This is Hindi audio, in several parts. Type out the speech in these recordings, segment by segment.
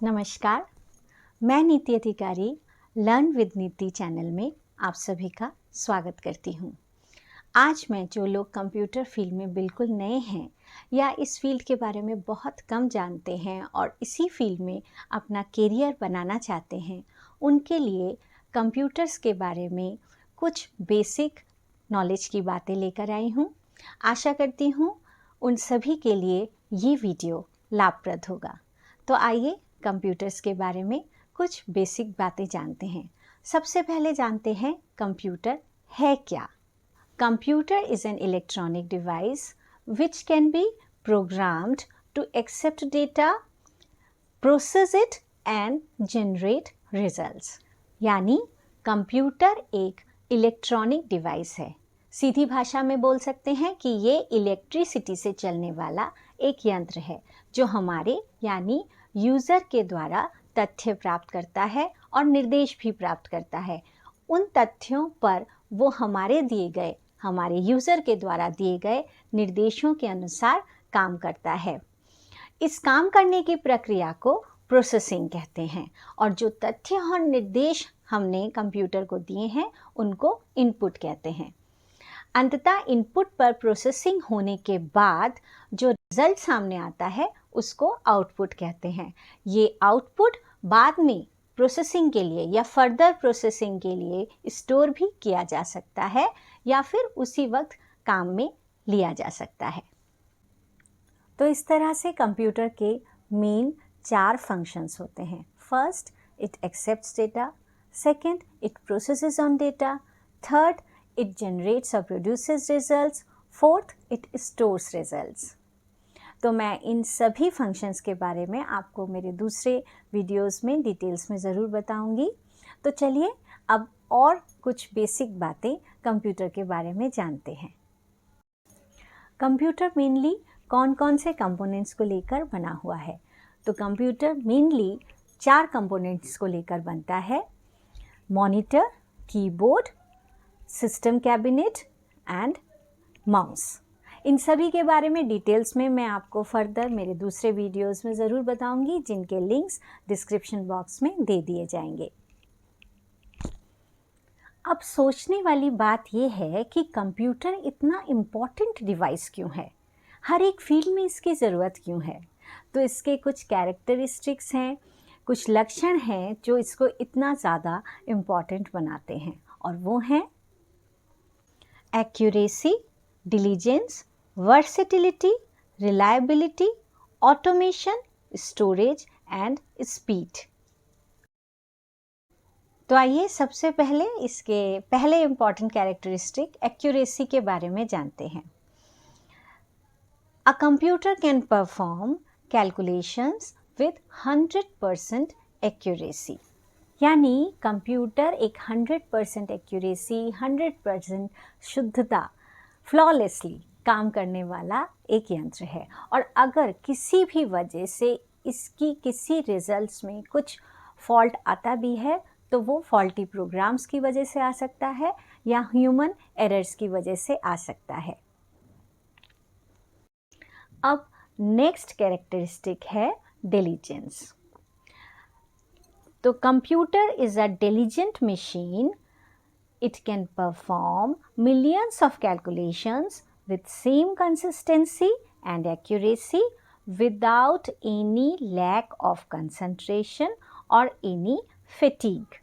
नमस्कार, मैं नीति अधिकारी लर्न विद नीति चैनल में आप सभी का स्वागत करती हूँ। आज मैं जो लोग कंप्यूटर फील्ड में बिल्कुल नए हैं या इस फील्ड के बारे में बहुत कम जानते हैं और इसी फील्ड में अपना करियर बनाना चाहते हैं, उनके लिए कंप्यूटर्स के बारे में कुछ बेसिक नॉलेज की बातें लेकर आई हूँ। आशा करती हूँ उन सभी के लिए ये वीडियो लाभप्रद होगा। तो आइए कंप्यूटर्स के बारे में कुछ बेसिक बातें जानते हैं। सबसे पहले जानते हैं कंप्यूटर है क्या। Computer is an electronic device which can be programmed to accept data, process it and generate results। यानी कंप्यूटर एक इलेक्ट्रॉनिक डिवाइस है। सीधी भाषा में बोल सकते हैं कि ये इलेक्ट्रिसिटी से चलने वाला एक यंत्र है जो हमारे यानी यूज़र के द्वारा तथ्य प्राप्त करता है और निर्देश भी प्राप्त करता है। उन तथ्यों पर वो हमारे यूज़र के द्वारा दिए गए निर्देशों के अनुसार काम करता है। इस काम करने की प्रक्रिया को प्रोसेसिंग कहते हैं और जो तथ्य और निर्देश हमने कंप्यूटर को दिए हैं उनको इनपुट कहते हैं। अंततः इनपुट पर प्रोसेसिंग होने के बाद जो रिजल्ट सामने आता है उसको आउटपुट कहते हैं। ये आउटपुट बाद में प्रोसेसिंग के लिए या फर्दर प्रोसेसिंग के लिए स्टोर भी किया जा सकता है या फिर उसी वक्त काम में लिया जा सकता है। तो इस तरह से कंप्यूटर के मेन 4 फंक्शंस होते हैं। First, it accepts data. Second, it processes on data. Third, it generates or produces results। Fourth, it stores results। तो मैं इन सभी फंक्शंस के बारे में आपको मेरे दूसरे वीडियोस में डिटेल्स में ज़रूर बताऊंगी। तो चलिए अब और कुछ बेसिक बातें कंप्यूटर के बारे में जानते हैं। कंप्यूटर मेनली कौन कौन से कंपोनेंट्स को लेकर बना हुआ है? तो कंप्यूटर मेनली 4 कंपोनेंट्स को लेकर बनता है। Monitor, keyboard, system cabinet and mouse. इन सभी के बारे में डिटेल्स में मैं आपको फर्दर मेरे दूसरे वीडियोस में ज़रूर बताऊंगी, जिनके लिंक्स डिस्क्रिप्शन बॉक्स में दे दिए जाएंगे। अब सोचने वाली बात यह है कि कंप्यूटर इतना इम्पॉर्टेंट डिवाइस क्यों है, हर एक फील्ड में इसकी ज़रूरत क्यों है? तो इसके कुछ कैरेक्टरिस्टिक्स हैं, कुछ लक्षण हैं जो इसको इतना ज़्यादा इम्पॉर्टेंट बनाते हैं, और वो हैं accuracy, diligence, versatility, reliability, automation, storage and speed। तो आइए सबसे पहले इसके पहले इम्पॉर्टेंट कैरेक्टरिस्टिक एक्यूरेसी के बारे में जानते हैं। A computer can perform calculations with 100% accuracy। यानी कंप्यूटर एक 100% एक्यूरेसी, 100% शुद्धता, फ्लॉलेसली काम करने वाला एक यंत्र है। और अगर किसी भी वजह से इसकी किसी रिजल्ट्स में कुछ फॉल्ट आता भी है तो वो फॉल्टी प्रोग्राम्स की वजह से आ सकता है या ह्यूमन एरर्स की वजह से आ सकता है। अब नेक्स्ट कैरेक्टरिस्टिक है डिलीजेंस। तो computer is a diligent machine। It can perform millions of calculations with same consistency and accuracy without any lack of concentration or any fatigue।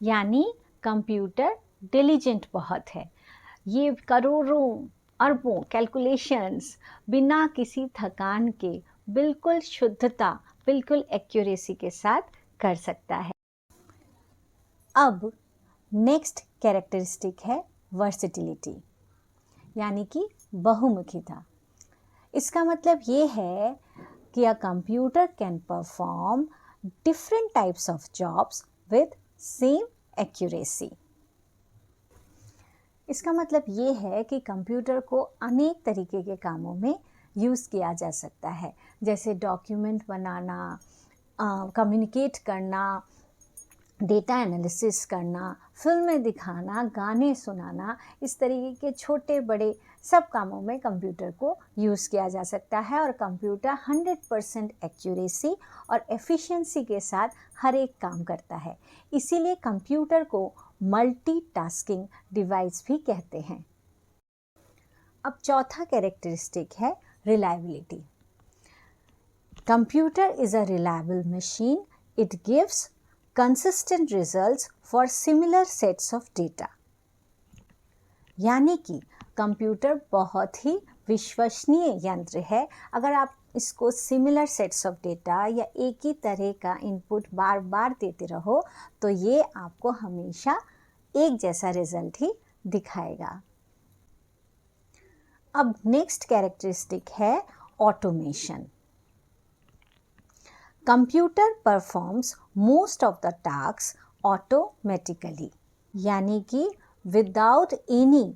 यानी कंप्यूटर diligent बहुत है, ये करोड़ों अरबों कैलकुलेशंस बिना किसी थकान के बिल्कुल शुद्धता, बिल्कुल एक्यूरेसी के साथ कर सकता है। अब नेक्स्ट कैरेक्टरिस्टिक है वर्सेटिलिटी, यानी कि बहुमुखीता। इसका मतलब ये है कि a computer can perform different types of jobs with same accuracy. इसका मतलब ये है कि कंप्यूटर को अनेक तरीके के कामों में यूज़ किया जा सकता है, जैसे डॉक्यूमेंट बनाना, कम्युनिकेट करना, डेटा एनालिसिस करना, फिल्में दिखाना, गाने सुनाना, इस तरीके के छोटे बड़े सब कामों में कंप्यूटर को यूज़ किया जा सकता है। और कंप्यूटर 100% एक्यूरेसी और एफिशिएंसी के साथ हर एक काम करता है। इसीलिए कंप्यूटर को मल्टीटास्किंग डिवाइस भी कहते हैं। अब चौथा कैरेक्टरिस्टिक है reliability. Computer is a reliable machine. It gives consistent results for similar sets of data। यानी कि कंप्यूटर बहुत ही विश्वसनीय यंत्र है। अगर आप इसको सिमिलर सेट्स ऑफ डेटा या एक ही तरह का इनपुट बार बार देते रहो तो ये आपको हमेशा एक जैसा रिजल्ट ही दिखाएगा। अब नेक्स्ट कैरेक्टरिस्टिक है automation. Computer performs most of the task automatically, यानी कि without any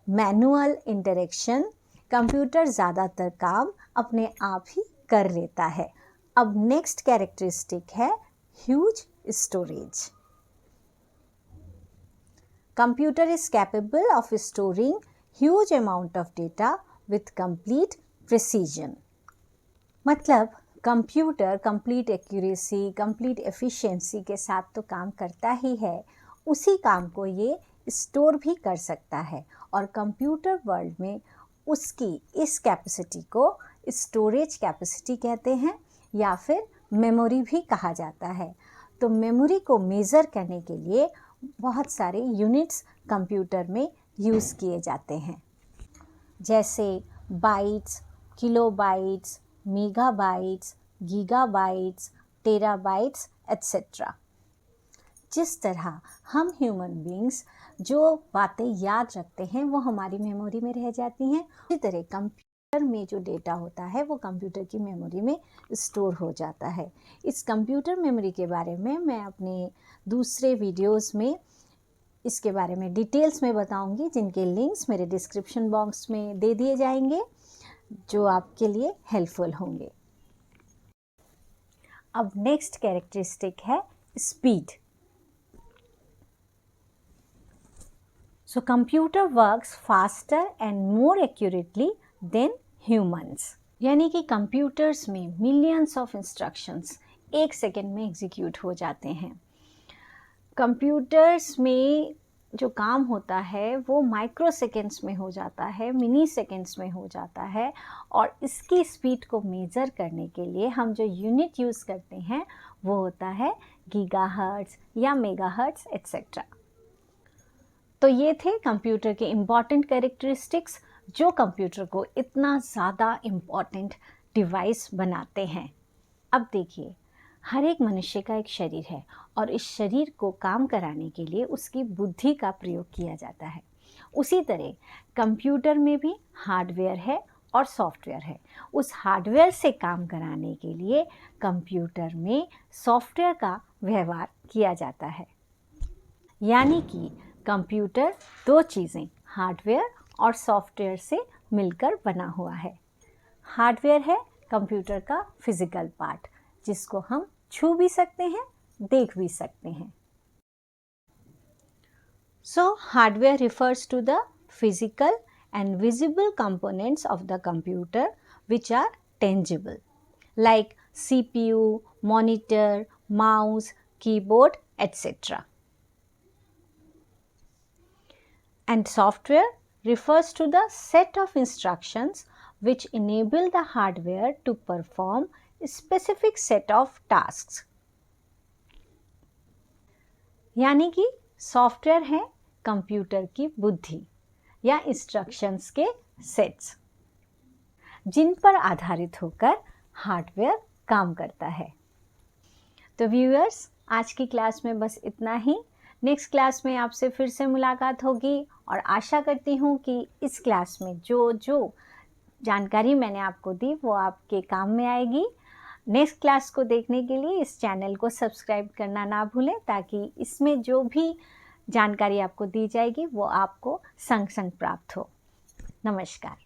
manual interaction computer ज़्यादातर काम अपने आप ही कर लेता है। अब नेक्स्ट कैरेक्टरिस्टिक है huge storage. Computer is capable of storing huge amount of data with complete precision. मतलब computer complete accuracy, complete efficiency के साथ तो काम करता ही है, उसी काम को ये स्टोर भी कर सकता है। और कंप्यूटर वर्ल्ड में उसकी इस कैपेसिटी को स्टोरेज कैपेसिटी कहते हैं या फिर मेमोरी भी कहा जाता है। तो मेमोरी को मेज़र करने के लिए बहुत सारे यूनिट्स कंप्यूटर में यूज़ किए जाते हैं, जैसे bytes, kilobytes, megabytes, gigabytes, terabytes etcetera. जिस तरह हम ह्यूमन बींग्स जो बातें याद रखते हैं वो हमारी मेमोरी में रह जाती हैं, उसी तरह कंप्यूटर में जो डेटा होता है वो कंप्यूटर की मेमोरी में स्टोर हो जाता है। इस कंप्यूटर मेमोरी के बारे में मैं अपने दूसरे वीडियोस में इसके बारे में डिटेल्स में बताऊंगी, जिनके लिंक्स मेरे डिस्क्रिप्शन बॉक्स में दे दिए जाएंगे, जो आपके लिए हेल्पफुल होंगे। अब नेक्स्ट कैरेक्टरिस्टिक है speed. So computer works faster and more accurately then humans, यानी कि कंप्यूटर्स में मिलियंस ऑफ इंस्ट्रक्शंस एक सेकेंड में एग्जीक्यूट हो जाते हैं। कंप्यूटर्स में जो काम होता है वो माइक्रो सेकेंड्स में हो जाता है, मिनी सेकेंड्स में हो जाता है। और इसकी स्पीड को मेज़र करने के लिए हम जो यूनिट यूज़ करते हैं वो होता है गीगाहर्ट्ज़ या मेगाहर्ट्ज़ एट्सेट्रा। तो ये थे कंप्यूटर के इम्पॉर्टेंट कैरेक्टरिस्टिक्स जो कंप्यूटर को इतना ज़्यादा इम्पॉर्टेंट डिवाइस बनाते हैं। अब देखिए, हर एक मनुष्य का एक शरीर है और इस शरीर को काम कराने के लिए उसकी बुद्धि का प्रयोग किया जाता है। उसी तरह कंप्यूटर में भी हार्डवेयर है और सॉफ्टवेयर है। उस हार्डवेयर से काम कराने के लिए कंप्यूटर में सॉफ्टवेयर का व्यवहार किया जाता है। यानी कि कंप्यूटर दो चीज़ें हार्डवेयर और सॉफ्टवेयर से मिलकर बना हुआ है। हार्डवेयर है कंप्यूटर का फिजिकल पार्ट, जिसको हम छू भी सकते हैं, देख भी सकते हैं। So hardware refers to the physical and visible components of the computer which are tangible, like CPU, monitor, mouse, keyboard, etc. And software refers to the set of instructions which enable the hardware to perform a specific set of tasks. यानी कि सॉफ्टवेयर है कंप्यूटर की बुद्धि या इंस्ट्रक्शंस के सेट्स, जिन पर आधारित होकर हार्डवेयर काम करता है। तो व्यूअर्स, आज की क्लास में बस इतना ही। नेक्स्ट क्लास में आपसे फिर से मुलाकात होगी और आशा करती हूँ कि इस क्लास में जो जो जानकारी मैंने आपको दी वो आपके काम में आएगी। नेक्स्ट क्लास को देखने के लिए इस चैनल को सब्सक्राइब करना ना भूलें, ताकि इसमें जो भी जानकारी आपको दी जाएगी वो आपको संग संग प्राप्त हो। नमस्कार।